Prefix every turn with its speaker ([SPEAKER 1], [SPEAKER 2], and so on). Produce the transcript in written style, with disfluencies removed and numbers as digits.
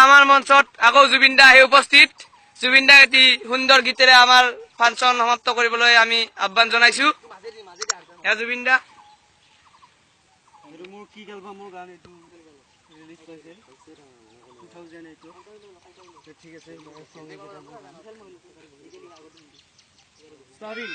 [SPEAKER 1] আমাৰ মঞ্চত আকৌ জুবিন দা আহি উপস্থিত। জুবিন দা এটি সুন্দৰ গীতেৰে আমাৰ ফাংচন সমাপ্ত কৰিবলৈ আমি আহ্বান জনাইছো। জুবিন দা
[SPEAKER 2] মোৰ কি গালবা মোৰ গান এইটো ৰিলিজ পাইছে 2000 এইটো ঠিক আছে মই সং এটা মোৰ গান ষ্টাৰিং